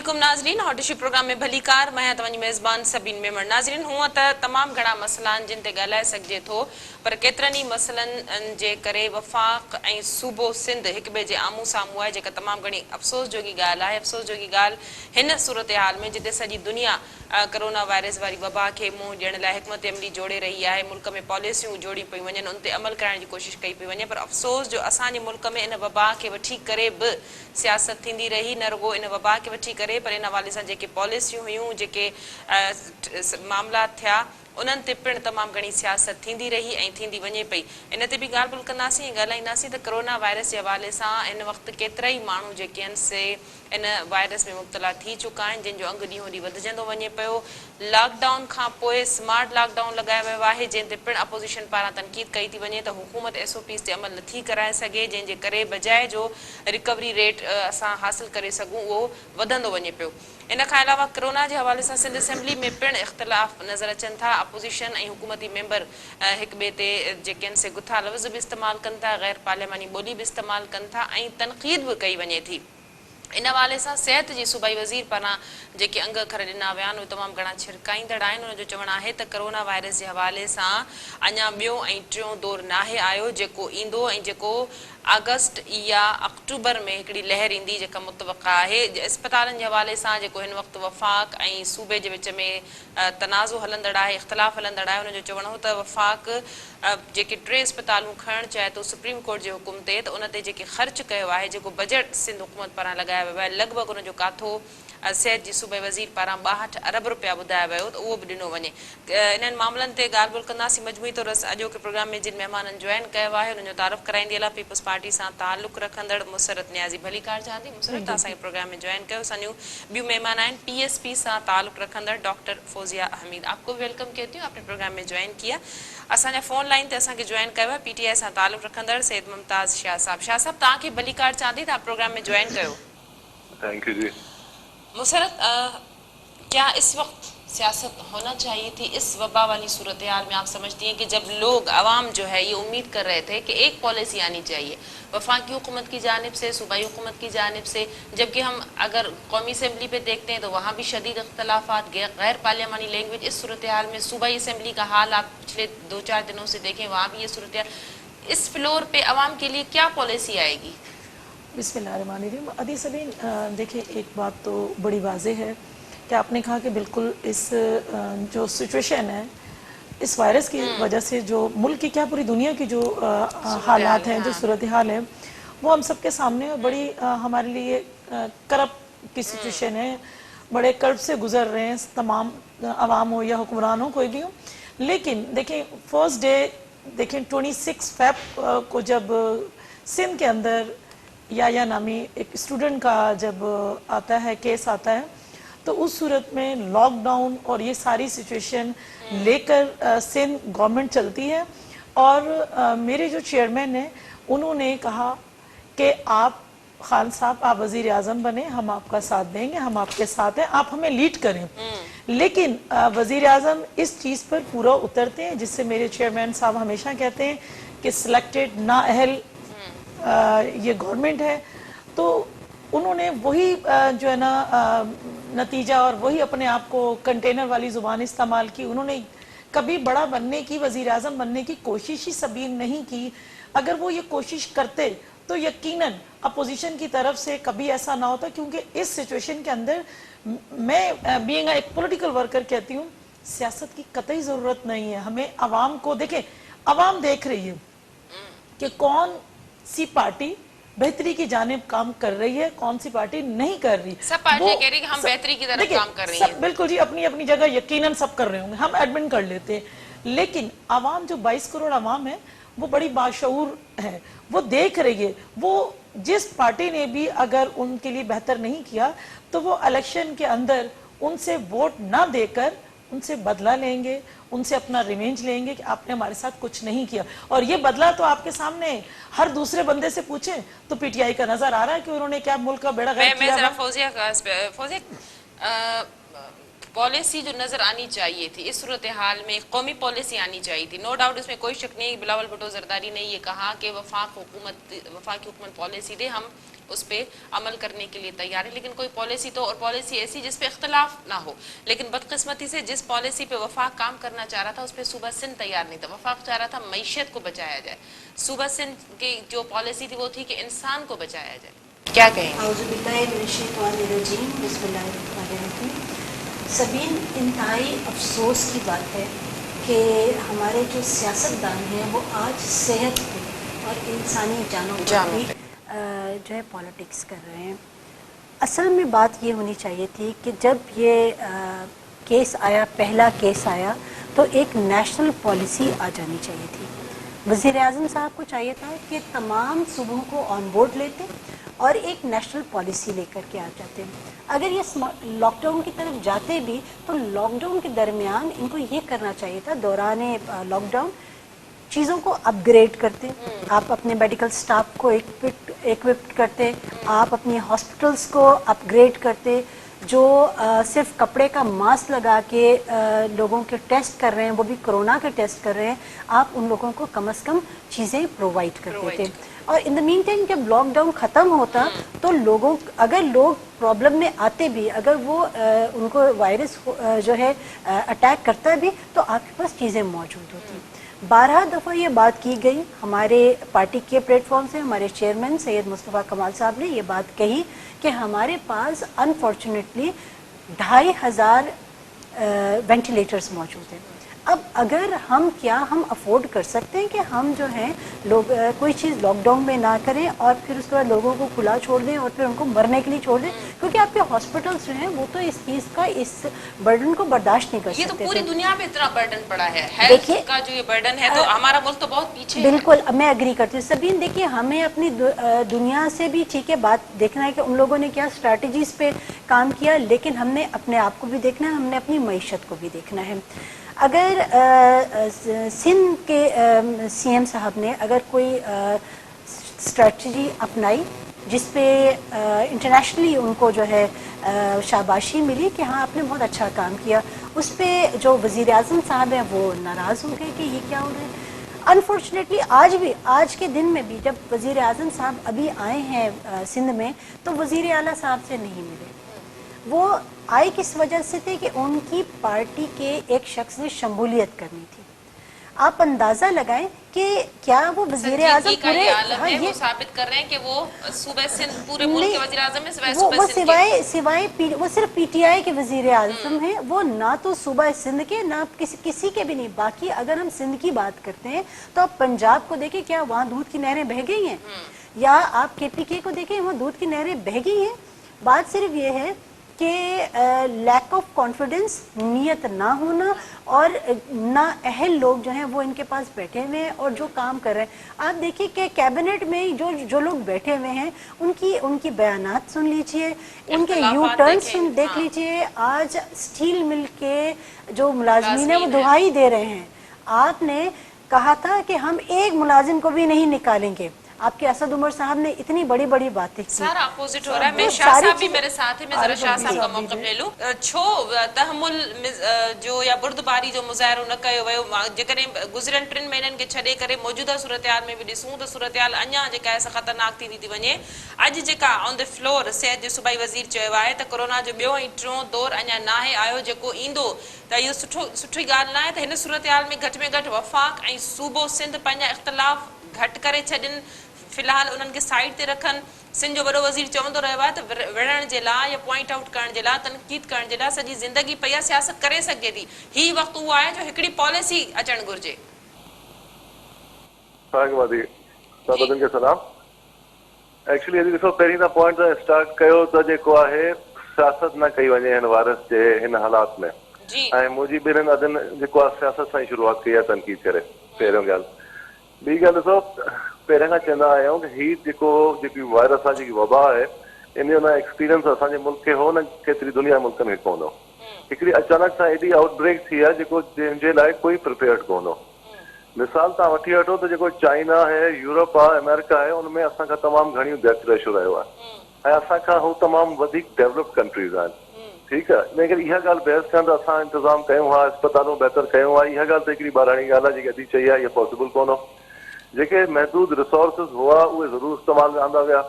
अस्सलामुअलैकुम नाज़रीन, hot issue programme में भली कार मैं तव्हांजी मेज़बान सबीन मेमण। नाज़रीन, हूअं त तमाम घणा मसला आहिनि जिन ते ॻाल्हाए सघिजे थो, पर केतिरनि ई मसलनि जे करे वफ़ाक़ ऐं सूबो सिंध हिक ॿिए जे आम्हूं साम्हूं आहे, जेका तमामु घणी अफ़सोस जोगी ॻाल्हि आहे। अफ़सोस जोगी ॻाल्हि हिन सूरत हाल में जिते सॼी दुनिया कोरोना वायरस वारी वबा खे मुंहुं ॾियण लाइ हिकमत अमली जोड़े रही आहे, मुल्क में पॉलिसियूं जोड़ी पई वञनि, उन ते अमल करण जी कोशिशि कई पई वञे, पर अफ़सोस जो असांजे मुल्क में इन वबा खे वठी करे बि सियासत थींदी रही। न रुगो इन वबा खे वठी करे, पर इन हवाले सां जेके पॉलिसियूं हुयूं, जेके मामला थिया, उन्हनि ते पिणु तमामु घणी सियासत थींदी रही ऐं थींदी वञे पई। इन ते बि ॻाल्हि ॿोल कंदासीं ऐं ॻाल्हाईंदासीं त कोरोना वायरस जे हवाले सां हिन वक़्तु केतिरा ई माण्हू जेके आहिनि से इन वायरस में मुब्तला थी चुका आहिनि, जंहिंजो अंगु ॾींहों ॾींहुं वधिजंदो वञे पियो। लॉकडाउन खां पोइ स्मार्ट लॉकडाउन लॻायो वियो आहे, जंहिं ते पिणु अपोज़िशन पारां तनक़ीद कई थी वञे त हुकूमत SOPs ते अमल नथी कराए सघे, जंहिंजे करे बजाए जो रिकवरी रेट असां हासिल करे सघूं उहो वधंदो वञे पियो। इन खां अलावा कोरोना जे हवाले सां सिंध असेंबली में पिणु इख़्तिलाफ़ नज़र अचनि था। अपोज़िशन ऐं हुकूमती मेंबर हिक ॿिए ते जेके आहिनि से गुथा लफ़्ज़ बि इस्तेमालु कनि था, ग़ैर पार्लियामानी ॿोली बि इस्तेमालु कनि था ऐं तनक़ीद बि कई वञे थी। इन हवाले सां सिहत जी सूबाई वज़ीर पारां जेके अंग अखर ॾिना विया आहिनि उहे तमामु घणा छिरकाईंदड़ आहिनि। उनजो चवणु आहे त कोरोना वायरस जे हवाले सां अञा ॿियों ऐं टियों दौरु नाहे आयो, जेको ईंदो ऐं जेको अगस्त या अक्टूबर में हिकिड़ी लहर ईंदी जेका मुतवक़ा आहे। अस्पतालनि जे हवाले सां जेको हिन वक़्तु वफ़ाक़ ऐं सूबे जे विच में तनाज़ो हलंदड़ आहे, इख़्तिलाफ़ हलंदड़ आहे, उनजो चवणु हो त वफ़ाक़ जेके 3 अस्पतालूं खणणु चाहे थो सुप्रीम कोर्ट जे हुकुम ते, त उन ते जेके ख़र्च कयो आहे, जेको बजट सिंध हुकूमत पारां लॻायो वियो आहे, लॻभॻि उनजो काथो सिहत जी सूबाई वज़ीर पारां 62 अरब रुपया ॿुधाया वियो, त उहो बि ॾिनो वञे। इन्हनि मामलनि ते ॻाल्हि ॿोल कंदासीं। मजमूई तौर अॼोके प्रोग्राम में जिन महिमाननि जॉइन कयो आहे उन्हनि जो तारुफ़ कराईंदी अला पीपल्स पार्टी सां ताल्लुक़ रखंदड़ मुसरत न्याज़ी। भली कार चाहती मुसरत, तव्हां असांजे प्रोग्राम में जॉइन कयो। असांजूं ॿियूं महिमान आहिनि PSP सां ताल्लुक़ रखंदड़ डॉक्टर फौजिया हमीद। आपको वेलकम कहती हूँ, आपने प्रोग्राम में ज्वाइन किया। असांजा फ़ोन लाइन ते असांखे जॉइन कयो आहे PTI सां ताल्लुक़ रखंदड़ सैयद मुमताज़ शाह साहब। शाह साहब, तव्हांखे भली कार चाहती तव्हां प्रोग्राम में जॉइन कयो। थैंक यू जी। मुसरत, क्या इस वक्त सियासत होना चाहिए थी इस वबा वाली सूरत हाल में? आप समझती हैं कि जब लोग आवाम जो है ये उम्मीद कर रहे थे कि एक पॉलिसी आनी चाहिए वफाकी हुकूमत की जानिब से, सूबाई हुकूमत की जानिब से, जबकि हम अगर कौमी असम्बली पे देखते हैं तो वहाँ भी शदीद इख्तलाफात, गैर पार्लियामानी लैंग्वेज। इस सूरत हाल में सूबाई असम्बली का हाल आप पिछले 2-4 दिनों से देखें, वहाँ भी ये सूरत हाल। इस फ्लोर पे आवाम के लिए क्या पॉलिसी आएगी? बिस्मिल्लाहिर्रहमानिर्रहीम। अदी सबीन, देखिए एक बात तो बड़ी वाज़ेह है कि आपने कहा कि बिल्कुल इस जो सिचुएशन है इस वायरस की वजह से, जो मुल्क की क्या पूरी दुनिया की जो हालात हैं, जो सूरत हाल है, वो हम सबके सामने बड़ी हमारे लिए करब की सिचुएशन है। बड़े कर्ब से गुजर रहे हैं तमाम अवाम हो या हुक्मरान हो, कोई भी हो। लेकिन देखें, फर्स्ट डे देखें 26 फ़रवरी को जब सिंध के अंदर या नामी एक स्टूडेंट का जब आता है, केस आता है, तो उस सूरत में लॉकडाउन और ये सारी सिचुएशन लेकर सिंध गवर्नमेंट चलती है। और मेरे जो चेयरमैन हैं उन्होंने कहा कि आप खान साहब, आप वज़ीर आज़म बने, हम आपका साथ देंगे, हम आपके साथ हैं, आप हमें लीड करें। लेकिन वज़ीर आज़म इस चीज़ पर पूरा उतरते हैं, जिससे मेरे चेयरमैन साहब हमेशा कहते हैं कि सिलेक्टेड नाअहल ये गवर्नमेंट है। तो उन्होंने वही जो है ना नतीजा और वही अपने आप को कंटेनर वाली ज़ुबान इस्तेमाल की। उन्होंने कभी बड़ा बनने की, वज़ीर आज़म बनने की कोशिश ही सबीन नहीं की। अगर वो ये कोशिश करते तो यकीनन अपोजिशन की तरफ से कभी ऐसा ना होता, क्योंकि इस सिचुएशन के अंदर मैं बीइंग एक पॉलिटिकल वर्कर कहती हूँ सियासत की कतई ज़रूरत नहीं है। हमें आवाम को, देखें आवाम देख रही है कि कौन सी पार्टी बेहतरी की जानिब काम कर रही है, कौन सी पार्टी नहीं कर रही। सब पार्टी कह रही है कि हम बेहतरी की तरफ काम कर रही है। बिल्कुल जी, अपनी अपनी जगह यकीनन सब कर रहे होंगे, हम एडमिट कर लेते हैं। लेकिन आवाम, जो 22 करोड़ आवाम है, वो बड़ी बाशऊर है, वो देख रही है। वो जिस पार्टी ने भी अगर उनके लिए बेहतर नहीं किया तो वो इलेक्शन के अंदर उनसे वोट ना देकर उनसे बदला लेंगे, उनसे अपना रिवेंज लेंगे कि आपने हमारे साथ कुछ नहीं किया। और ये बदला तो आपके सामने हर दूसरे बंदे से पूछे तो PTI का नजर आ रहा है कि उन्होंने क्या मुल्क का बेड़ा गर्क किया। पॉलिसी जो नजर आनी चाहिए थी इस सूरत हाल में, कौमी पॉलिसी आनी चाहिए थी, नो डाउट, इसमें कोई शक नहीं। बिलावल भुट्टो जरदारी ने ये कहा कि वफाकी हुकूमत पॉलिसी दे, हम اس پہ عمل کرنے کے لیے تیار ہے، لیکن کوئی پالیسی تو، اور پالیسی ایسی جس پہ اختلاف نہ ہو. لیکن بدقسمتی سے جس پالیسی پہ وفاق کام کرنا چاہ رہا تھا اس پہ صوبہ سندھ تیار نہیں تھا. وفاق چاہ رہا تھا معیشت کو بچایا جائے، صوبہ سندھ کی جو پالیسی تھی وہ تھی کہ انسان کو بچایا جائے. کیا کہیں گے؟ اعوذ باللہ من الشیطان الرجیم، بسم اللہ الرحمن الرحیم. سبین، انتہائی افسوس کی بات ہے کہ ہمارے جو سیاستدان ہیں وہ آج صحت پہ اور انسانی جانوں پر بھی جو ہے پالیٹکس کر رہے ہیں. اصل میں بات یہ ہونی چاہیے تھی کہ جب یہ کیس آیا، پہلا کیس آیا، تو ایک نیشنل پالیسی آ جانی چاہیے تھی. وزیر اعظم صاحب کو چاہیے تھا کہ تمام صوبوں کو آن بورڈ لیتے اور ایک نیشنل پالیسی لے کر کے آ جاتے. اگر یہ لاک ڈاؤن کی طرف جاتے بھی تو لاک ڈاؤن کے درمیان ان کو یہ کرنا چاہیے تھا، دوران لاک ڈاؤن چیزوں کو اپ گریڈ کرتے. آپ اپنے میڈیکل سٹاف کو ایکوپڈ کرتے، آپ اپنی ہاسپٹلس کو اپ گریڈ کرتے. جو صرف کپڑے کا ماسک لگا کے لوگوں کے ٹیسٹ کر رہے ہیں، وہ بھی کرونا کے ٹیسٹ کر رہے ہیں، آپ ان لوگوں کو کم از کم چیزیں پرووائڈ کرتے تھے. اور ان دا مین ٹائم جب لاک ڈاؤن ختم ہوتا تو اگر لوگ پرابلم میں آتے بھی، اگر وہ ان کو وائرس جو ہے اٹیک کرتا بھی، تو آپ کے پاس چیزیں موجود ہوتی. 12 دفعہ یہ بات کی گئی ہمارے پارٹی کے پلیٹ فارم سے. ہمارے چیئرمین سید مصطفیٰ کمال صاحب نے یہ بات کہی کہ ہمارے پاس انفارچونیٹلی 2500 وینٹیلیٹرز موجود ہیں. اب اگر ہم افورڈ کر سکتے ہیں کہ ہم جو ہیں لوگ کوئی چیز لاک ڈاؤن میں نہ کریں اور پھر اس کے بعد لوگوں کو کھلا چھوڑ دیں اور پھر ان کو مرنے کے لیے چھوڑ دیں، کیونکہ آپ کے ہاسپٹلس جو ہیں وہ تو اس چیز کا، اس برڈن کو برداشت نہیں کر سکتے. یہ تو پوری دنیا پہ اتنا برڈن پڑا ہے، ہیلتھ کا جو یہ برڈن ہے، تو ہمارا ملک تو بہت پیچھے ہے. بالکل، میں اگری کرتی ہوں. سبین، دیکھیے ہمیں اپنی دنیا سے بھی ٹھیک ہے بات دیکھنا ہے کہ ان لوگوں نے کیا اسٹریٹجیز پہ کام کیا، لیکن ہم نے اپنے آپ کو بھی دیکھنا ہے، ہم نے اپنی معیشت کو بھی دیکھنا ہے. اگر سندھ کے سی ایم صاحب نے اگر کوئی اسٹریٹجی اپنائی جس پہ انٹرنیشنلی ان کو جو ہے شاباشی ملی کہ ہاں آپ نے بہت اچھا کام کیا، اس پہ جو وزیر اعظم صاحب ہیں وہ ناراض ہو گئے کہ یہ کیا ہو رہا ہے. انفارچونیٹلی آج کے دن میں بھی جب وزیر اعظم صاحب ابھی آئے ہیں سندھ میں تو وزیر اعلیٰ صاحب سے نہیں ملے. وہ آئے کس وجہ سے تھے کہ ان کی پارٹی کے ایک شخص نے شمولیت کرنی تھی. آپ اندازہ لگائیں کہ کیا وہ وزیر اعظم پورے وہ ثابت کر رہے ہیں کہ وہ صوبہ سندھ پورے ملک کے وزیر اعظم ہیں، سوائے وہ صرف پی ٹی آئی کے وزیر اعظم ہیں، وہ نہ تو صوبہ سندھ کے نہ کسی کے بھی نہیں. باقی اگر ہم سندھ کی بات کرتے ہیں تو آپ پنجاب کو دیکھیں، کیا وہاں دودھ کی نہریں بہہ گئی ہیں؟ یا آپ کے پی کے کو دیکھیں، وہاں دودھ کی نہریں بہہ گئی ہیں. بات صرف یہ ہے کہ لیک آف کانفیڈنس، نیت نہ ہونا، اور نہ اہل لوگ جو ہیں وہ ان کے پاس بیٹھے ہوئے ہیں اور جو کام کر رہے ہیں. آپ دیکھیے کہ کیبنٹ میں جو لوگ بیٹھے ہوئے ہیں ان کی بیانات سن لیجئے، ان کے یو ٹرنس دیکھ لیجئے. آج اسٹیل مل کے جو ملازمین ہیں وہ دہائی دے رہے ہیں. آپ نے کہا تھا کہ ہم ایک ملازم کو بھی نہیں نکالیں گے. آپ کے اسد عمر صاحب نے اتنی بڑی بڑی باتیں کی. سارا اپوزٹ ہو رہا ہے. میں شاہ صاحب بھی میرے ساتھ ہیں، میں ذرا شاہ صاحب کا موقف لے لوں. چھو تحمل جو یا بردباری جو مظاہرو نہ کयो وयो، جيڪڏهن گذريل 3 مهينن کي ڇڏي ڪري موجوده صورتحال ۾ بھی ڏسون ته صورتحال اڃا جيڪا ہے خطرناڪ ٿيندي ٿي وڃي. اڄ جيڪا آن دی فلور صحت جو صوبائي وزير چيو آهي ته ڪرونا جو ٻيو ۽ ٽيون دور اڃا ناهي آيو جيڪو ايندو، ته اهو سٺي ڳالهه ناهي ته هن صورتحال ۾ گهٽ ۾ گهٽ وفاق ۽ صوبو سندھ پنهنجا اختلاف گهٽ ڪري ڇڏن، فی الحال انہن کے سائیڈ تے رکھن. سندھ جو وڏو وزیر چوندو رهيو آهي ته وڙهڻ جي لاءِ یا پوائنٹ آؤٹ ڪرڻ جي لاءِ، تنقید ڪرڻ جي لاءِ سڄي زندگي پيا سياست ڪري سگهجي ٿي. هي وقت اهو آهي جو هڪڙي پاليسي اچڻ گهرجي. سبدن کے سلام. ایکچولی ڏسو پهرين تا پوائنٹ اسٽارٽ ڪيو ته جيڪو آهي سياست نه ڪئي وڃي هن وائرس جي هن حالات ۾، ۽ موجي ٻنهن عدن جيڪو आहे سياست سان شروعات ڪئي आहे تنقید ڪري. पहिरियों ॻالहि. ॿी ॻाल्हि ॾिसो، पहिरियों खां चवंदा आहियूं कि हीअ जेकी वायरस आहे, जेकी वबा आहे, इन जो न एक्सपीरियंस असांजे मुल्क खे हो न केतिरी दुनिया मुल्कनि खे कोन हो. हिकिड़ी अचानक सां एॾी आउटब्रेक थी आहे जेको जंहिंजे लाइ कोई प्रिपेयर्ड कोन हो. मिसाल तव्हां वठी वठो त जेको चाइना आहे, यूरोप आहे, अमेरिका आहे, उनमें असांखां तमामु घणियूं डेथ रेशो रहियो आहे, ऐं असांखां हू तमामु वधीक डेवलप्ड कंट्रीज़ आहिनि. ठीकु आहे. इन करे इहा ॻाल्हि बहस कनि त असां इंतज़ाम कयूं हा, अस्पतालूं बहितर कयूं हा, इहा ॻाल्हि त हिकिड़ी ॿाराणी ॻाल्हि आहे जेकी अधी चई आहे, इहा पॉसिबल कोन हो. जेके महदूद रिसोर्सिस हुआ उहे ज़रूरु इस्तेमालु में आंदा विया.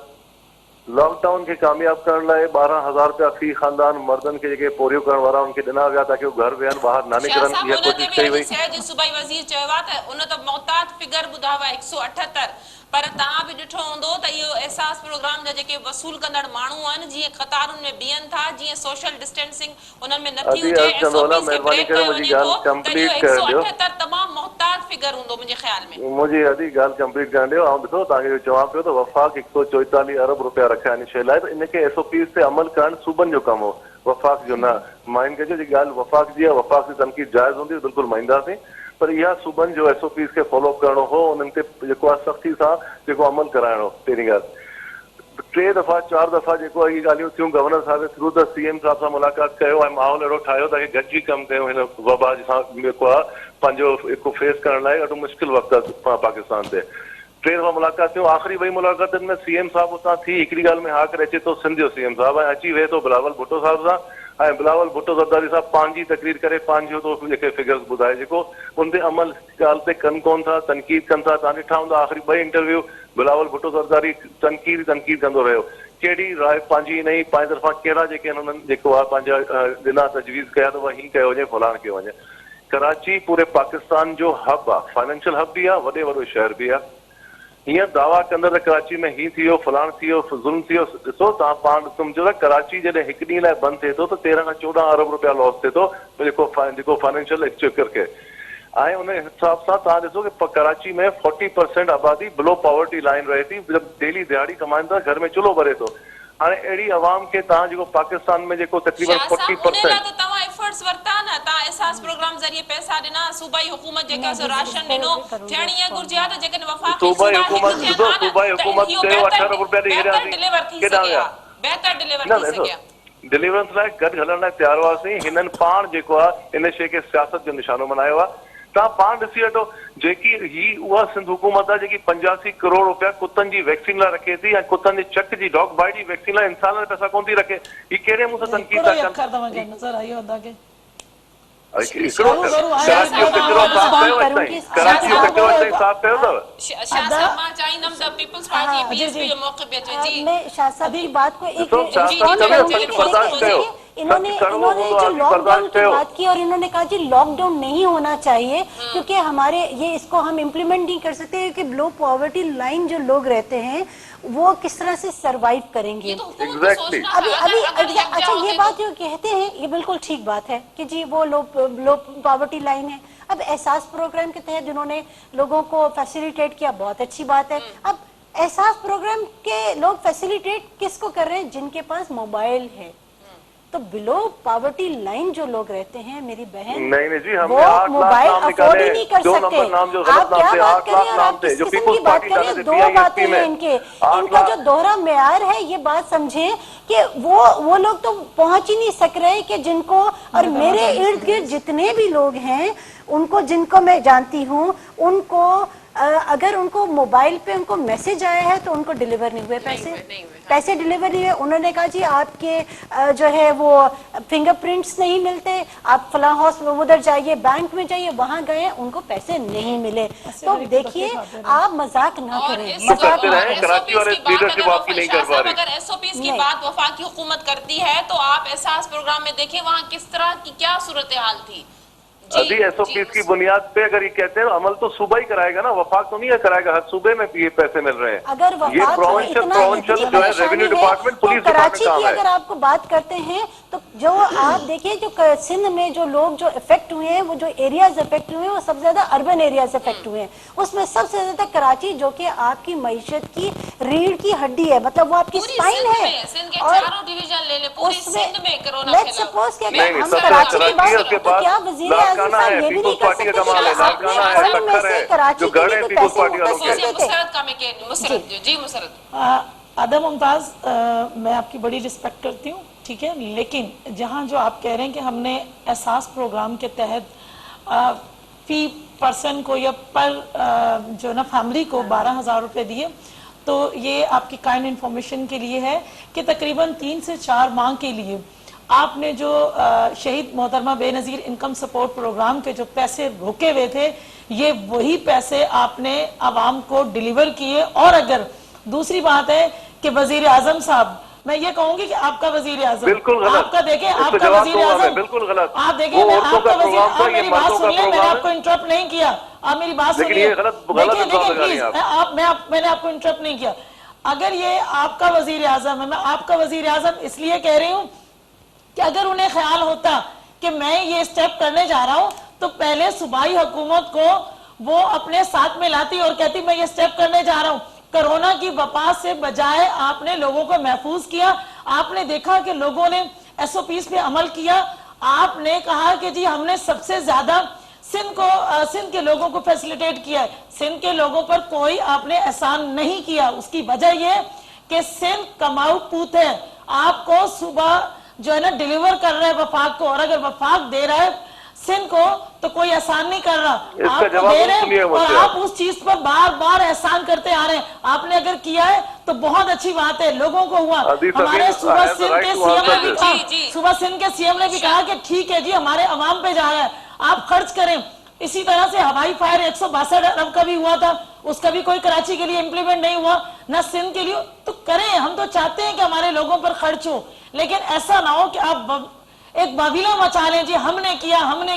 लॉक डाउन के कामयाब करण लाइ 12,000 रुपया फी खानदान मर्दन के जेके पोरियो करण वारा उनके ॾिना विया ताकि वो घर वेहनि ॿाहिरि ना निकिरनि, इहा कोशिश कई वई। सूबाई वज़ीर चयो आहे त उन त मोहतात फिगर ॿुधायो आहे 178, पर तव्हां बि ॾिठो हूंदो त इहो एहसास प्रोग्राम जा जेके वसूल कंदड़ माण्हू आहिनि जीअं क़तारुनि में बीहनि था, जीअं सोशल डिस्टेंसिंग उन्हनि में नथी हुजे, एसओपीस खे ब्रेक कयो वञे थो, त इहो 178 तमामु मोहतात फिगर हूंदो मुंहिंजे ख़्याल में। मुंहिंजी अदी ॻाल्हि कंप्लीट करण ॾियो। ऐं ॾिसो तव्हांखे जो चवां पियो त वफ़ाक़ 144 अरब रुपया रखिया आहिनि शइ लाइ, त इनखे एसओपीस ते अमल करणु सूबनि जो कमु हो, वफ़ाक़ जो न। माइन कजो जेकी ॻाल्हि वफ़ाक़ जी आहे, वफ़ाक़ जी तनक़ीद जाइज़ हूंदी बिल्कुलु मञींदासीं, पर इहा सूबनि जो एसओपीस खे फॉलो करणो हो, उन्हनि ते जेको आहे सख़्ती सां जेको अमल कराइणो। पहिरीं ॻाल्हि 3 दफ़ा 4 दफ़ा जेको आहे इहे ॻाल्हियूं थियूं, गवर्नर साहिब थ्रू त सीएम साहिब सां मुलाक़ात कयो ऐं माहौल अहिड़ो ठाहियो ताकि गॾिजी कमु कयूं हिन वबा सां जेको आहे पंहिंजो हिकु फेस करण लाइ। ॾाढो मुश्किल वक़्तु आहे पाकिस्तान ते। 3 दफ़ा मुलाक़ात थियूं। आख़िरी ॿई मुलाक़ातुनि में सीएम साहिब उतां थी हिकिड़ी ॻाल्हि में हा करे अचे थो सिंध जो सीएम साहिब, ऐं अची वेहे थो बिलावल भुट्टो साहिब सां, ऐं बिलावल भुट्टो ज़रदारी साहिब पंहिंजी तकरीर करे पंहिंजो थो जेके फिगर्स ॿुधाए, जेको उन ते अमल ॻाल्हि ते कनि कोन था, तनक़ीद कनि था। तव्हां ॾिठा हूंदा आख़िरी 2 इंटरव्यू बिलावल भुट्टो ज़रदारी तनक़ीद कंदो रहियो, कहिड़ी राय पंहिंजी न ई पंहिंजी तरफ़ां कहिड़ा जेके हुननि जेको आहे पंहिंजा ॾिना तजवीज़ कया त हीअं कयो वञे फलाण कयो वञे। कराची पूरे पाकिस्तान जो हब आहे, फाइनेंशियल हब बि आहे, वॾो शहर बि आहे। हीअं दावा कंदा त कराची में हीअं थी वियो फलाण थी वियो ज़ुल्म थी वियो। ॾिसो तव्हां पाण सम्झो त कराची जॾहिं हिकु ॾींहं लाइ बंदि थिए थो त 13 खां 14 अरब रुपया लॉस थिए थो जेको फाइनेंशियल एक्सचेकर खे। ऐं उन हिसाब सां तव्हां ॾिसो कि कराची में 40% आबादी बिलो पॉवर्टी लाइन रहे थी, डेली दिहाड़ी कमाइनि था, घर में चुल्हो भरे थो। हाणे अहिड़ी आवाम खे तव्हां जेको पाकिस्तान में जेको तक़रीबन 40% एहसास प्रोग्राम ज़रिए पैसा ॾिना, सूबाई हुकूमत जेका सो राशन ॾिनो, थियण ईअं घुर्जे हा त जेकॾहिं वफ़ाक़ी सूबाई हुकूमत चयो 8 अरब रुपया ॾेई छॾियासीं, केॾां विया? बेहतर डिलीवर थी सघिया। डिलीवरेंस लाइ गॾु हलण लाइ तयार हुआसीं। हिननि पाण जेको आहे इन शइ खे सियासत जो निशानो बनायो आहे। तव्हां पाण ॾिसी वठो जेकी ही उहा सिंध हुकूमत आहे जेकी 85 करोड़ रुपया कुतनि जी वैक्सीन लाइ रखे थी, ऐं कुतनि जे चक जी डॉग बाइट जी वैक्सीन लाइ इंसान लाइ पैसा कोन थी रखे। ही कहिड़े मुंहुं सां तनक़ीद था कनि? इन्होंने जो लॉकडाउन की बात की और इन्होंने कहा जी लॉकडाउन नहीं होना चाहिए क्योंकि हमारे ये इसको हम इम्प्लीमेंट नहीं कर सकते कि बिलो पॉवर्टी लाइन जो लोग रहते हैं वो किस तरह से सरवाइव करेंगे। Exactly. अभी अच्छा ये बात जो कहते हैं ये बिल्कुल ठीक बात है कि जी वो लो पॉवर्टी लाइन है। अब एहसास प्रोग्राम के तहत जिन्होंने लोगों को फैसिलिटेट किया बहुत अच्छी बात है। अब एहसास प्रोग्राम के लोग फैसिलिटेट किसको कर रहे हैं? जिनके पास मोबाइल है। तो बिलो पॉवर्टी लाइन जो लोग रहते हैं मेरी बहन नहीं जी, हमने वो 8 मोबाइल लाख नाम अफोर्ड ही नहीं कर दो सकते। नंबर नाम जो आप क्या बात कर रहे हैं और आप किस जो किस्म पीपल्स की बात पार्टी कर रहे हैं? जाने दो देती है बातें में हैं इनके 8 इनका जो लाख दोहरा मेयार है ये बात समझे कि वो लोग तो पहुंच ही नहीं सक रहे कि जिनको और मेरे इर्द गिर्द जितने भी लोग हैं उनको जिनको मैं जानती हूँ उनको अगर उनको मोबाइल पे उनको मैसेज आया है तो उनको डिलीवर नहीं हुए पैसे डिलीवर नहीं हुए। उन्होंने कहा जी आपके जो है वो फिंगरप्रिंट्स नहीं मिलते, आप फलां हॉस्पिटल उधर जाइए बैंक में जाइए, वहां गए उनको पैसे नहीं मिले। तो देखिए आप मजाक ना करें। अगर एसओपीस की बात वफाकी हुकूमत करती है तो आप एहसास प्रोग्राम में देखें वहाँ किस तरह की क्या सूरत हाल थी। अभी एसओपीस की बुनियाद पे अगर ये कहते हैं अमल तो सूबा ही कराएगा ना, वफाक तो नहीं कराएगा। हर सूबे में ये पैसे मिल रहे हैं। अगर ये प्रोविंशियल जो है रेवेन्यू डिपार्टमेंट पुलिस कराची की अगर आपको बात करते हैं तो जो आप देखिए जो सिंध में जो लोग जो इफेक्ट हुए हैं वो जो एरियाज इफेक्ट हुए हैं वो सबसे ज्यादा अर्बन एरियाज इफेक्ट हुए हैं। उसमें सबसे ज्यादा कराची जो कि आपकी मईशत की रीढ़ की हड्डी है, मतलब वो आपकी स्पाइन है। और लेट्स सपोज कि हम कराची की बात करें तो क्या वजीर आज़म साहब ये भी नहीं कर सकते कि अपने फंड में से कराची के लिए कोई पैसे देते। आदा मुमताज, मैं आपकी बड़ी रिस्पेक्ट करती हूँ, ठीक है, लेकिन जहाँ जो आप कह रहे हैं कि हमने एहसास प्रोग्राम के तहत फी पर्सन को या पर जो ना फैमिली को 12,000 रुपये दिए, तो ये आपकी काइंड इंफॉर्मेशन के लिए है कि तकरीबन 3 से 4 माह के लिए आपने जो शहीद मोहतरमा बेनज़ीर इनकम सपोर्ट प्रोग्राम के जो पैसे रुके हुए थे ये वही पैसे आपने आवाम को डिलीवर किए। और अगर दूसरी बात है کہ वजीर आजम साहब, मैं ये कहूंगी कि आपका वजीर आजम बिल्कुल गलत, आपका देखें, इसको आपका जवाब वजीर दूंगा मैं, आजम बिल्कुल गलत। आप देखें, वो मैं औरतों आपका का वजीर, प्रोग्राम था, आप ये मेरी बात मर्दों सुन का लें, मैंने प्रोग्राम आपको इंटरप्ट नहीं किया, आप मेरी बात लेकिन सुनिए। ये गलत देखिए इल्जाम लगा रही प्लीज, हैं आप। मैंने आपको इंटरप्ट नहीं किया। अगर ये आपका वजीर आजम है, मैं आपका वजीर आजम इसलिए कह रही हूँ कि अगर उन्हें ख्याल होता कि मैं ये स्टेप करने जा रहा हूँ, तो पहले सूबाई हुकूमत को वो अपने साथ में लाती और कहती मैं ये स्टेप करने जा रहा हूँ। कोरोना की वबा से बजाय आपने लोगों को महफूज किया, आपने देखा कि लोगों ने SOPs पे अमल किया, आपने कहा कि जी हमने सबसे ज्यादा सिंध के लोगों को फैसिलिटेट किया है। सिंध के लोगों पर कोई आपने एहसान नहीं किया, उसकी वजह यह कि सिंध कमाऊ पूत है, आपको सुबह जो है ना डिलीवर कर रहा है वफाक को, और अगर वफाक दे रहा है सिंध को तो कोई एहसान नहीं कर रहा, आपको दे रहे हैं और आप उस चीज पर बार बार एहसान करते आ रहे हैं। आपने अगर किया है तो बहुत अच्छी बात है, लोगों को हुआ। हमारे सुबह सिंध के सीएम ने भी कहा, सुबह सिंध के सीएम ने भी कहा कि ठीक है जी हमारे अवाम पे जा रहा है, आप खर्च करें। इसी तरह से हवाई फायर 162 अरब का भी हुआ था, उसका भी कोई कराची के लिए इंप्लीमेंट नहीं हुआ, न सिंध के लिए। तो करें, हम तो चाहते हैं कि हमारे लोगों पर खर्च हो, लेकिन ऐसा ना हो कि आप एक बबीला मचा लें जी हमने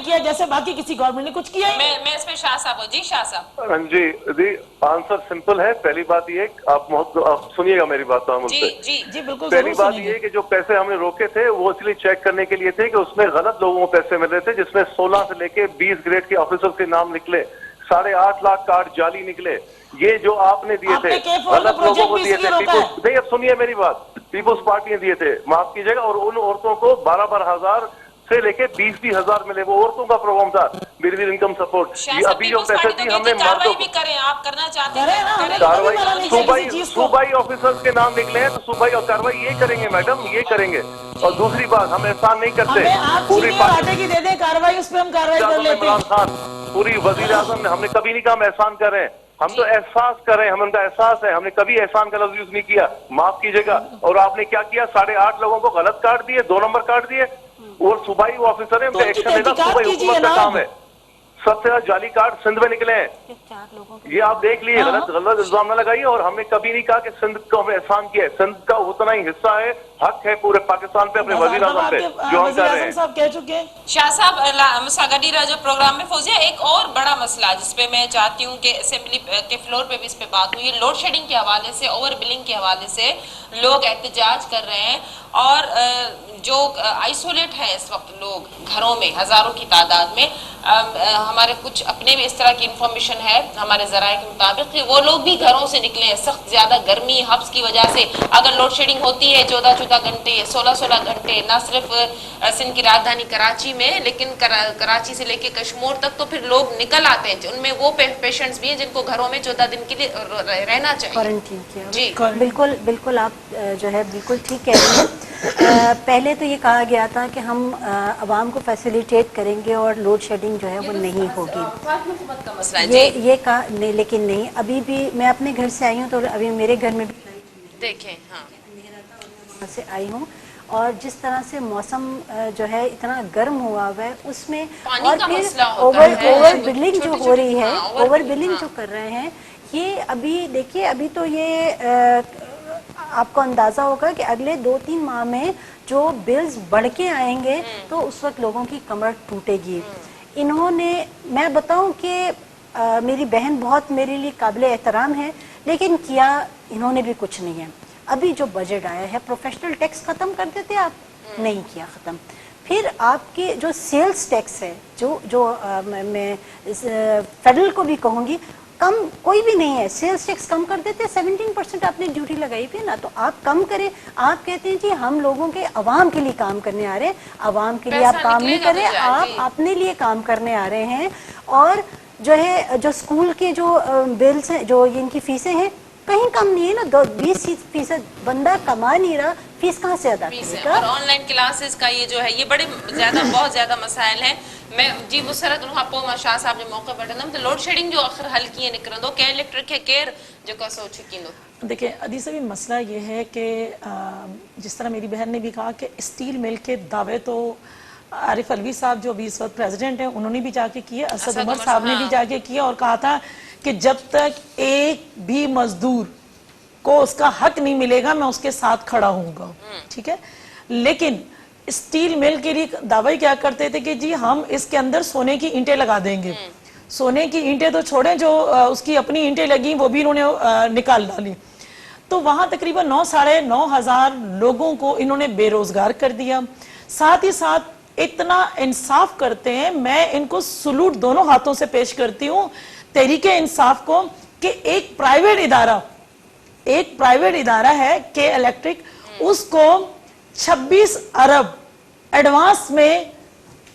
किया जैसे बाकी किसी गवर्नमेंट ने कुछ किया ही। मैं इसमें शाह साहब जी, शाह साहब जी आंसर सिंपल है। पहली बात ये, आप सुनिएगा मेरी बात तो जी जी जी बिल्कुल। पहली बात ये कि जो पैसे हमने रोके थे वो इसलिए चेक करने के लिए थे कि उसमें गलत लोगों को पैसे मिल रहे थे, जिसमें 16 से लेके 20 ग्रेड के ऑफिसर्स के नाम निकले, 8.5 लाख कार्ड जाली निकले। ये जो आपने दिए थे गलत लोगों को दिए थे, नहीं अब सुनिए मेरी बात, पीपुल्स पार्टी ने दिए थे, माफ कीजिएगा, और उन औरतों को 12,000 से लेके 20,000 मिले, वो औरतों का प्रोग्राम था, मिडिल इनकम सपोर्ट। ये अभी जो पैसे दी हमने कार्रवाई भी करें, आप करना चाहते हैं कार्रवाई, सूबाई ऑफिसर्स के नाम निकले हैं तो सूबाई और कार्रवाई ये करेंगे मैडम, ये करेंगे। और दूसरी बात, हम एहसान नहीं करते, पूरी पार्टी की दे दें कार्रवाई, उस पर हम कार्रवाई कर लेते हैं। इमरान खान, पूरी वजीर आजम ने, हमने कभी नहीं कहा हम एहसान कर रहे हैं, हम तो एहसास कर रहे हैं, हमें उनका एहसास है, हमने कभी एहसान का लफ्ज यूज नहीं किया, माफ कीजिएगा। और आपने क्या किया, 8.5 लोगों को गलत कार्ड दिए, 2 नंबर कार्ड दिए, और सूबाई ऑफिसर है, उनका एक्शन लेना सूबाई हुकूमत का काम है। सबसे ज्यादा जाली कार्ड सिंध में निकले हैं, ये आप देख लिए, गलत इल्जाम न लगाइए। और हमने कभी नहीं कहा कि सिंध को हमें एहसान किया है, सिंध का उतना ही हिस्सा है, हक है पूरे पाकिस्तान पे, अपने वजीर आजम पे जो हम कर रहे हैं। कह चुके हैं शाह साहब सागडी राजा प्रोग्राम में। फौजिया, एक और बड़ा मसला जिसपे मैं चाहती हूँ कि असेंबली के फ्लोर पे भी इस पे बात हुई, लोड शेडिंग के हवाले से, ओवर बिलिंग के हवाले से लोग एहतजाज कर रहे हैं, और जो आइसोलेट है इस वक्त लोग घरों में हजारों की तादाद में, हमारे कुछ अपने भी इस तरह की इंफॉर्मेशन है हमारे जराये के मुताबिक कि वो लोग भी घरों से निकले हैं सख्त ज्यादा गर्मी हब्स की वजह से। अगर लोड शेडिंग होती है 14-14 घंटे 16-16 घंटे, ना सिर्फ सिंध की राजधानी कराची में, लेकिन कराची से लेके कश्मीर तक, तो फिर लोग निकल आते हैं। उनमें वो पेशेंट्स भी हैं जिनको घरों में 14 दिन के लिए रहना चाहिए, क्वारंटीन किया। जी बिल्कुल बिल्कुल, आप जो है बिल्कुल ठीक कह रही हैं। पहले तो ये कहा गया था कि हम आवाम को फैसिलिटेट करेंगे और लोड शेडिंग जो है वो नहीं होगी, ये कहा नहीं, लेकिन नहीं, अभी भी मैं अपने घर से आई हूँ, तो अभी मेरे घर में भी देखें, हाँ से आई हूँ, और जिस तरह से मौसम जो है इतना गर्म हुआ हुआ है उसमें, और फिर ओवर बिलिंग जो हो रही है, ओवर बिलिंग जो कर रहे हैं, ये अभी देखिए, अभी तो ये आपको अंदाजा होगा कि अगले 2-3 माह में जो बिल्स बढ़ के आएंगे तो उस वक्त लोगों की कमर टूटेगी। इन्होंने, मैं बताऊं कि मेरी बहन बहुत मेरे लिए काबिल एहतराम है, लेकिन किया इन्होंने भी कुछ नहीं है। अभी जो बजट आया है, प्रोफेशनल टैक्स खत्म कर देते आप, नहीं किया खत्म। फिर आपके जो सेल्स टैक्स है, जो मैं फेडरल को भी कहूँगी, कम कोई भी नहीं है, सेल्स टैक्स कम कर देते, 17% आपने ड्यूटी लगाई थी ना, तो आप कम करें। आप कहते हैं जी हम लोगों के अवाम के लिए काम करने आ रहे हैं, अवाम के लिए आप काम नहीं कर रहे, आप अपने लिए काम करने आ रहे हैं। और जो है, जो स्कूल के जो बिल्स हैं, जो इनकी फीसें हैं, कहीं कम नहीं है ना, 20% बंदा कमा नहीं रहा, फीस कहाँ से अदा करेगा। और ऑनलाइन क्लासेस का ये जो है, ये बड़े ज्यादा बहुत ज्यादा मसाइल हैं। मैं जी मुसरत उन्होंने शाह साहब जो मौके बैठे तो लोड शेडिंग जो आखिर हल किए निकरंदो के इलेक्ट्रिक के केयर जो का सोच किंदो। देखिए अदीसा भी मसला ये है कि जिस तरह मेरी बहन ने भी कहा कि स्टील मिल के दावे तो आरिफ अलवी साहब जो अभी इस वक्त प्रेसिडेंट हैं उन्होंने भी जाके किए, असद उमर साहब ने भी जाके किया, और कहा था कि जब तक एक भी मजदूर को उसका हक नहीं मिलेगा, मैं उसके साथ खड़ा हूँगा, ठीक है। लेकिन स्टील मिल के लिए दावा क्या करते थे कि जी हम इसके अंदर सोने की ईंटें लगा देंगे। सोने की ईंटें तो छोड़ें, जो उसकी अपनी ईंटें लगी वो भी इन्होंने निकाल डाली। तो वहां तकरीबन 9-9.5 हजार लोगों को इन्होंने बेरोजगार कर दिया। साथ ही साथ इतना इंसाफ करते हैं, मैं इनको सलूट दोनों हाथों से पेश करती हूँ तहरीके इंसाफ को, कि एक प्राइवेट इदारा है के इलेक्ट्रिक, उसको 26 अरब एडवांस में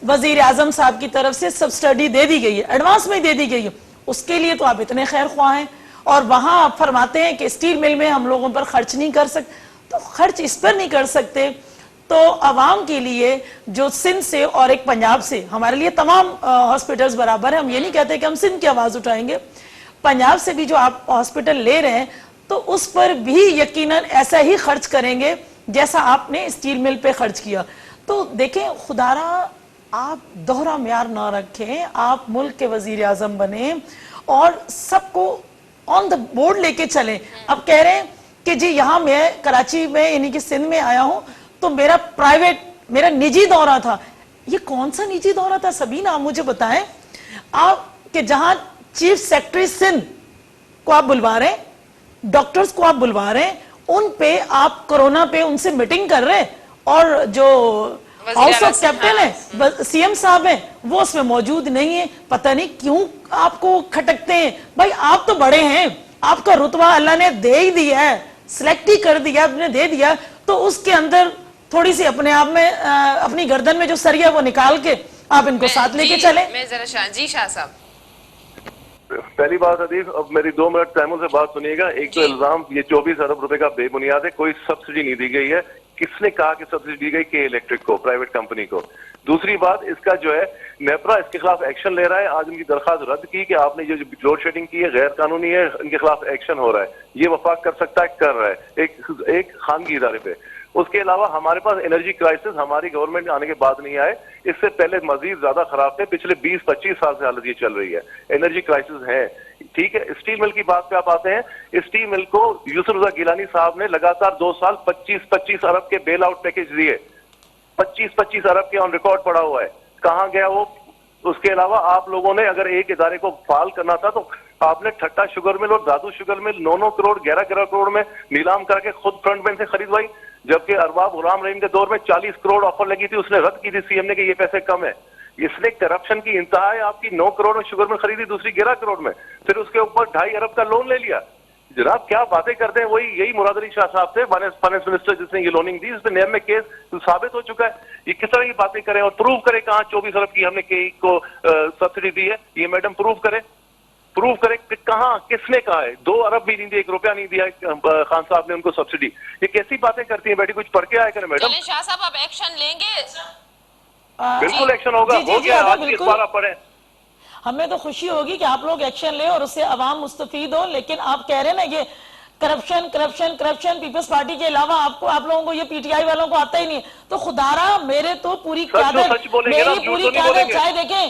वजीर आजम साहब की तरफ से सब्सिडी दे दी गई है, एडवांस में दे दी गई है। उसके लिए तो आप इतने खैर ख्वाह हैं, और वहां आप फरमाते हैं कि स्टील मिल में हम लोगों पर खर्च नहीं कर सकते। तो खर्च इस पर नहीं कर सकते तो अवाम के लिए जो सिंध से और एक पंजाब से, हमारे लिए तमाम हॉस्पिटल्स बराबर है, हम ये नहीं कहते कि हम सिंध की आवाज उठाएंगे, पंजाब से भी जो आप हॉस्पिटल ले रहे हैं तो उस पर भी यकीनन ऐसा ही खर्च करेंगे जैसा आपने स्टील मिल पे खर्च किया। तो देखें, खुदारा आप दोहरा म्यार ना रखें, आप मुल्क के वजीर आजम बने और सबको ऑन द बोर्ड लेके चले। अब कह रहे हैं कि जी यहाँ मैं कराची में यानी कि सिंध में आया हूं तो मेरा निजी दौरा था। ये कौन सा निजी दौरा था सबीना, आप मुझे बताएं। आप कि जहां चीफ सेक्रेटरी सिंध को आप बुलवा रहे हैं, डॉक्टर्स को आप बुलवा रहे हैं, उन पे आप कोरोना पे उनसे मीटिंग कर रहे हैं, और जो हाउस ऑफ कैप्टन है सीएम साहब हैं वो उसमें मौजूद नहीं है। पता नहीं क्यों आपको खटकते हैं भाई, आप तो बड़े हैं, आपका रुतबा अल्लाह ने दे ही दिया है, सिलेक्ट ही कर दिया, आपने दे दिया, तो उसके अंदर थोड़ी सी अपने आप में अपनी गर्दन में जो सरिया वो निकाल के आप इनको साथ लेके चले। मैं जरा जी शाह साहब, पहली बात अदीब, अब मेरी 2 मिनट तैमूर से बात सुनिएगा। एक तो इल्जाम ये 24 अरब रुपए का बेबुनियाद है, कोई सब्सिडी नहीं दी गई है। किसने कहा कि सब्सिडी दी गई? के इलेक्ट्रिक को, प्राइवेट कंपनी को। दूसरी बात, इसका जो है नेपरा इसके खिलाफ एक्शन ले रहा है। आज उनकी दरखास्त रद्द की कि आपने जो लोड शेडिंग की है गैर कानूनी है, इनके खिलाफ एक्शन हो रहा है। ये वफाक कर सकता है, कर रहा है एक खानगी इदारे पे। उसके अलावा हमारे पास एनर्जी क्राइसिस हमारी गवर्नमेंट आने के बाद नहीं आए, इससे पहले मजीद ज्यादा खराब थे। पिछले 20-25 साल से हालत ये चल रही है, एनर्जी क्राइसिस है, ठीक है। स्टील मिल की बात पे आप आते हैं। स्टील मिल को यूसुफ रजा गिलानी साहब ने लगातार 2 साल 25-25 अरब के बेल आउट पैकेज दिए, 25-25 अरब के ऑन रिकॉर्ड पड़ा हुआ है। कहां गया वो? उसके अलावा आप लोगों ने अगर एक इदारे को फाल करना था तो आपने ठट्टा शुगर मिल और दादू शुगर मिल 9-9 करोड़ 11 करोड़ में नीलाम करके खुद फ्रंटमैन से खरीदवाई, जबकि अरबाब गुलाम रहीम के दौर में 40 करोड़ ऑफर लगी थी, उसने रद्द की थी सीएम ने कि ये पैसे कम है। इसने करप्शन की इंतहा है, आपकी 9 करोड़ में शुगर मिल खरीदी, दूसरी 11 करोड़ में, फिर उसके ऊपर 2.5 अरब का लोन ले लिया। जनाब क्या बातें करते हैं, यही मुराद अली शाह साहब थे फाइनेंस मिनिस्टर जिसने ये लोनिंग दी, इस पे नेम में केस साबित हो चुका है। ये किस तरह की बातें करें और प्रूव करें कहाँ 24 अरब की हमने के को सब्सिडी दी है, ये मैडम प्रूव करे कि कहाँ, किसने कहा है? 2 अरब भी नहीं दिए, 1 रुपया नहीं दिया खान साहब ने उनको सब्सिडी। ये कैसी बातें करती है बेटी, कुछ पढ़ के आया करें मैडम। शाह साहब आप एक्शन लेंगे? बिल्कुल एक्शन होगा, हो गया आज की बार पढ़े। हमें तो खुशी होगी कि आप लोग एक्शन ले और उससे अवाम मुस्तफीद हो, लेकिन आप कह रहे हैं ना ये करप्शन पीपल्स पार्टी के अलावा आप लोगों को, ये पीटीआई वालों को आता ही नहीं। तो खुदारा मेरे तो पूरी क्यादत, चाहे देखें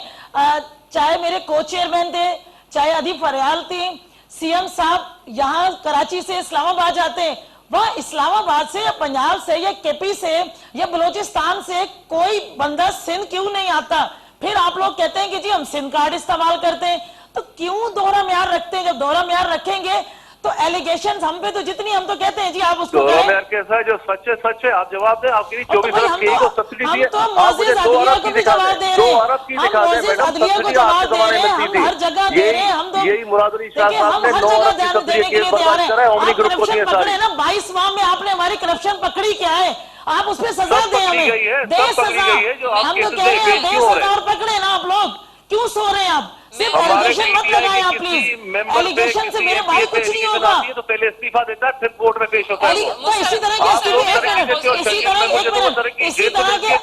चाहे मेरे को चेयरमैन थे, चाहे अदीब फरियाल थी, सीएम साहब यहाँ कराची से इस्लामाबाद जाते हैं, वह इस्लामाबाद से या पंजाब से या केपी से या बलोचिस्तान से कोई बंदा सिंध क्यों नहीं आता? फिर आप लोग कहते हैं कि जी हम सिंध कार्ड इस्तेमाल करते हैं, तो क्यों दोहरा म्यार रखते हैं? जब दोहरा म्यार रखेंगे तो एलिगेशंस हम पे तो जितनी, हम तो कहते हैं जी आप उसको कहें कैसा है, जो सच है आप जवाब दें। आपके लिए 24 अरब की को सब्सिडी दी है, आप मुझे 2 अरब की दिखा दें, 2 अरब की दिखा दें मैडम, सब्सिडी आपके ज़माने में थी, हर जगह दे रहे हैं हम। तो यही मुराद अली शाह साहब ने 9 अरब की सब्सिडी के लिए बर्बाद करा है, ओमनी ग्रुप को दिए सारे ना। 22 माह में आपने हमारी करप्शन पकड़ी क्या है? आप उस पर सजा दें हमें, दे सजा। हम तो कह रहे हैं दे सजा और पकड़े ना। आप लोग क्यों सो रहे हैं? आप सिर्फ एलिगेशन मत लगाएं आप प्लीज, एलिगेशन से मेरे भाई कुछ नहीं होगा। तो पहले इस्तीफा देता है फिर कोर्ट में पेश होता है। तो इसी तरह के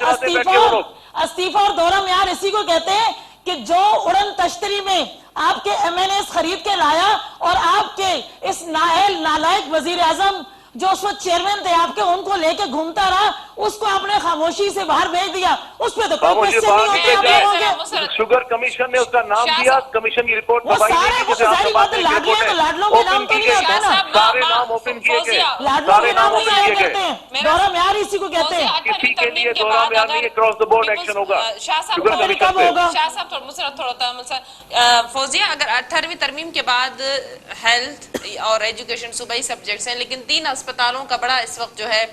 इस्तीफा और दोहरा म्यार इसी को कहते हैं कि जो उड़न तश्तरी में आपके एमएनएस खरीद के लाया और आपके इस नाअहल नालायक वजीर आजम जो उस वक्त चेयरमैन थे आपके, उनको लेके घूमता रहा, उसको आपने खामोशी से बाहर भेज दिया। उस पे तो कोई क्वेश्चन नहीं होते। शुगर कमीशन ने उसका नाम दिया, कमीशन की रिपोर्ट वो सारे लाडलों के नाम तो नहीं होता ना, सारे नाम ओपन किए गए, लाडलों सारे के नाम नाम नहीं ओपन आया किए करते गए। हैं, दौरा म्यार इसी को कहते हैं। किसी के लिए दौरा म्यार नहीं, क्रॉस द बोर्ड एक्शन होगा। शाह साहब शुगर थोड़ा कभी कब करते होगा? शाह साहब थोड़ा फौजिया, अगर 18वीं तरमीम के बाद हेल्थ और एजुकेशन सूबाई सब्जेक्ट्स हैं, लेकिन 3 अस्पतालों का बड़ा इस वक्त जो है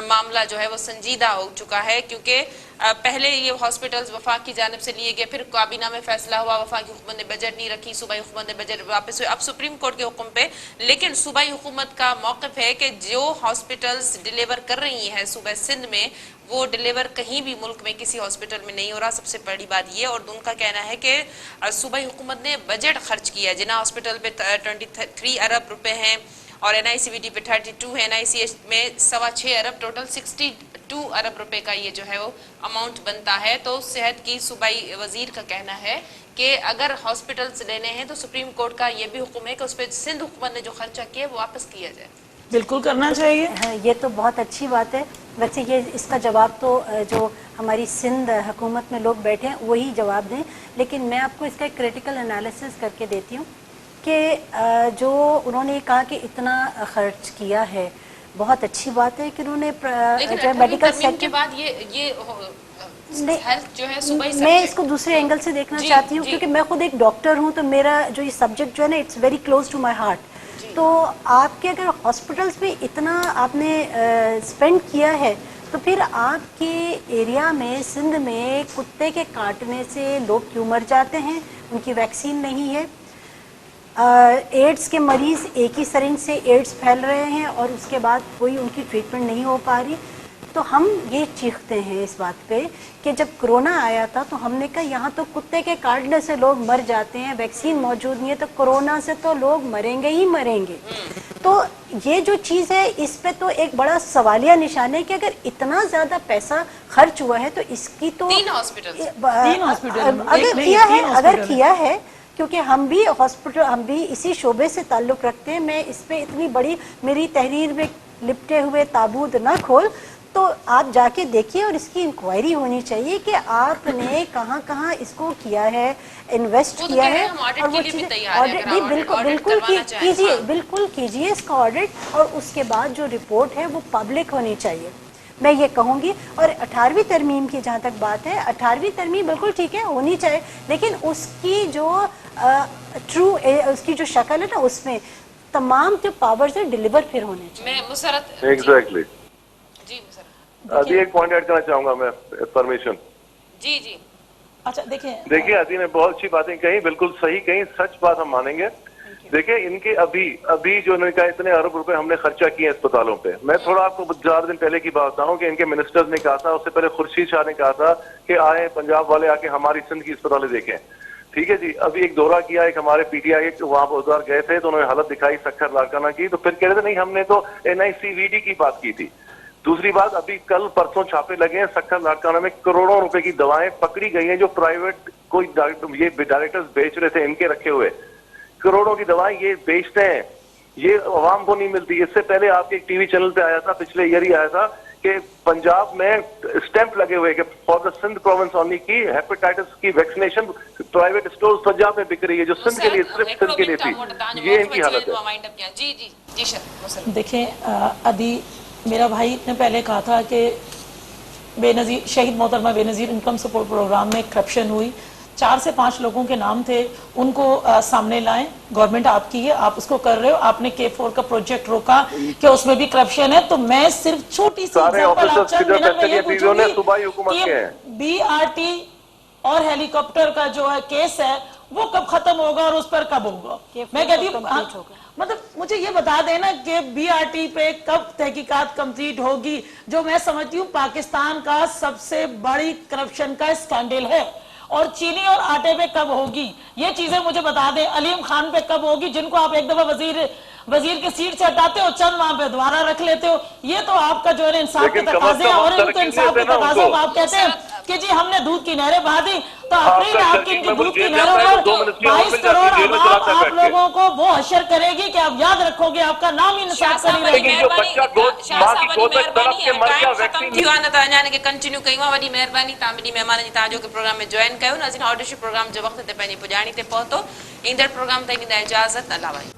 मामला जो है वो संजीदा हो चुका है, क्योंकि पहले ये हॉस्पिटल्स वफाक की जानिब से लिए गए, फिर काबीना में फैसला हुआ, वफाकी हुकूमत ने बजट नहीं रखी, सूबाई हुकूमत ने बजट वापस हुए, अब सुप्रीम कोर्ट के हुक्म पे। लेकिन सूबाई हुकूमत का मौक़िफ़ है कि जो हॉस्पिटल्स डिलीवर कर रही हैं सूबा सिंध में, वो डिलीवर कहीं भी मुल्क में किसी हॉस्पिटल में नहीं हो रहा। सबसे बड़ी बात ये, और उनका कहना है कि सूबाई हुकूमत ने बजट खर्च किया है। जिना हॉस्पिटल पे 23 अरब रुपए हैं और NICVD पे 32 है, NICH में 6.25 अरब, टोटल 62 अरब रुपए का ये जो है वो अमाउंट बनता है। तो सेहत की सूबाई वजीर का कहना है कि अगर हॉस्पिटल्स लेने हैं तो सुप्रीम कोर्ट का ये भी हुक्म है कि उस पर सिंध हुकूमत ने जो खर्चा किया है वो वापस किया जाए। बिल्कुल करना चाहिए। हाँ, ये तो बहुत अच्छी बात है। वैसे ये इसका जवाब तो जो हमारी सिंध हुकूमत में लोग बैठे हैं वही जवाब दें, लेकिन मैं आपको इसका एक क्रिटिकल एनालिसिस करके देती हूँ कि जो उन्होंने कहा कि इतना खर्च किया है, बहुत अच्छी बात है कि उन्होंने जो मेडिकल सेक्टर के बाद ये हेल्थ जो है सूबाई मैं इसको दूसरे एंगल से देखना चाहती हूँ, क्योंकि मैं खुद एक डॉक्टर हूँ, तो मेरा जो ये सब्जेक्ट जो है ना, it's very close to my heart. तो आपके अगर हॉस्पिटल्स में इतना आपने स्पेंड किया है, तो फिर आपके एरिया में सिंध में कुत्ते के काटने से लोग क्यों मर जाते हैं? उनकी वैक्सीन नहीं है। एड्स के मरीज़ एक ही सरिंज से एड्स फैल रहे हैं और उसके बाद कोई उनकी ट्रीटमेंट नहीं हो पा रही। तो हम ये चीखते हैं इस बात पे कि जब कोरोना आया था तो हमने कहा यहाँ तो कुत्ते के काटने से लोग मर जाते हैं, वैक्सीन मौजूद नहीं है, तो कोरोना से तो लोग मरेंगे ही मरेंगे। तो ये जो चीज़ है, इस पे तो एक बड़ा सवालिया निशान है कि अगर इतना ज़्यादा पैसा खर्च हुआ है तो इसकी तो 3 हॉस्पिटल अगर किया है, क्योंकि हम भी इसी शोबे से ताल्लुक़ रखते हैं। मैं इस पे इतनी बड़ी मेरी तहरीर में लिपटे हुए ताबूत ना खोल, तो आप जाके देखिए और इसकी इंक्वायरी होनी चाहिए कि आपने कहाँ कहाँ इसको किया है, इन्वेस्ट किया है। और वो चीज़ें ऑडिट बिल्कुल कीजिए इसका ऑडिट, और उसके बाद जो रिपोर्ट है वो पब्लिक होनी चाहिए, मैं ये कहूँगी। और 18वीं तरमीम की जहाँ तक बात है, 18वीं तरमीम बिल्कुल ठीक है, होनी चाहिए, लेकिन उसकी जो उसकी जो शक्ल है ना, उसमें तमाम जो पावर्स है डिलीवर फिर होने चाहिए। मैं मुसरत एग्जैक्टली जी मुसरत अभी एक पॉइंट ऐड करना चाहूंगा मैं, परमिशन। जी अच्छा देखिए अदी ने बहुत अच्छी बातें कही, बिल्कुल सही कही, सच बात हम मानेंगे। देखिए इनके अभी जो इन्होंने कहा इतने अरब रुपए हमने खर्चा किए अस्पतालों पे, मैं थोड़ा आपको 4 दिन पहले की बात बताऊं कि इनके मिनिस्टर्स ने कहा था, उससे पहले खुर्शीद शाह ने कहा था कि आए पंजाब वाले आके हमारी सिंध की अस्पतालें देखें। ठीक है जी, अभी एक दौरा किया, एक हमारे PTI वहां पर उधर गए थे तो उन्होंने हालत दिखाई सक्खर लाड़काना की, तो फिर कह रहे थे नहीं हमने तो NICVD की बात की थी। दूसरी बात, अभी कल परसों छापे लगे हैं सक्खर लाड़काना में, करोड़ों रुपए की दवाएं पकड़ी गई हैं जो प्राइवेट कोई ये डायरेक्टर्स बेच रहे थे, इनके रखे हुए करोड़ों की दवाएं ये बेचते हैं, ये आवाम को नहीं मिलती। इससे पहले आपके एक टीवी चैनल पे आया था, पिछले ईयर ही आया था कि पंजाब में स्टैंप लगे हुए कि for the Sindh province only की हेपेटाइटिस की वैक्सीनेशन प्राइवेट स्टोर पंजाब में बिक रही है, जो सिंध के लिए, सिर्फ सिंध के लिए थी। ये इनकी हालत है। जी देखें अदी, मेरा भाई ने पहले कहा था कि बेनज़ीर शहीद मोहतरमा बेनज़ीर इनकम सपोर्ट प्रोग्राम में करप्शन हुई, 4 से 5 लोगों के नाम थे, उनको सामने लाएं। गवर्नमेंट आपकी है, आप उसको कर रहे हो, आपने K4 का प्रोजेक्ट रोका कि उसमें भी करप्शन है। तो मैं सिर्फ छोटी सी एग्जांपल आप चंद मिनट में ये पूछूंगी कि BRT और हेलीकॉप्टर का जो है केस है वो कब खत्म होगा और उस पर कब होगा? मैं कहती हूँ मतलब मुझे ये बता देना कि BRT पे कब तहकीकात कंप्लीट होगी, जो मैं समझती हूँ पाकिस्तान का सबसे बड़ी करप्शन का स्कैंडल है। और चीनी और आटे पे कब होगी, ये चीजें मुझे बता दें। अलीम खान पे कब होगी, जिनको आप एक दफा वजीर की सीट से हटाते हो, चंद वहां पे दोबारा रख लेते हो। ये तो आपका जो है इंसाफ के तकाजे हैं, और इनको इंसाफ के तकाजों को आप कहते हैं कि जी हमने दूध की नहरें बहा दी, तो अप्रैल आपकी इनकी दूध की नहरों पर 22 करोड़ आवाम आप लोगों को वो हशर करेगी कि आप याद रखोगे, आपका नाम ही इंसाफ का नहीं रहेगा। कंटिन्यू कई वही मेहरबानी तामिनी मेहमान जी ताजो के प्रोग्राम में ज्वाइन कयो। नाज़रीन ऑडियो प्रोग्राम जो वक्त ते पंहिंजी पुॼाणी ते पहुतो। ईंदड़ प्रोग्राम ताईं ॾींदा इजाज़त, अल्लाह।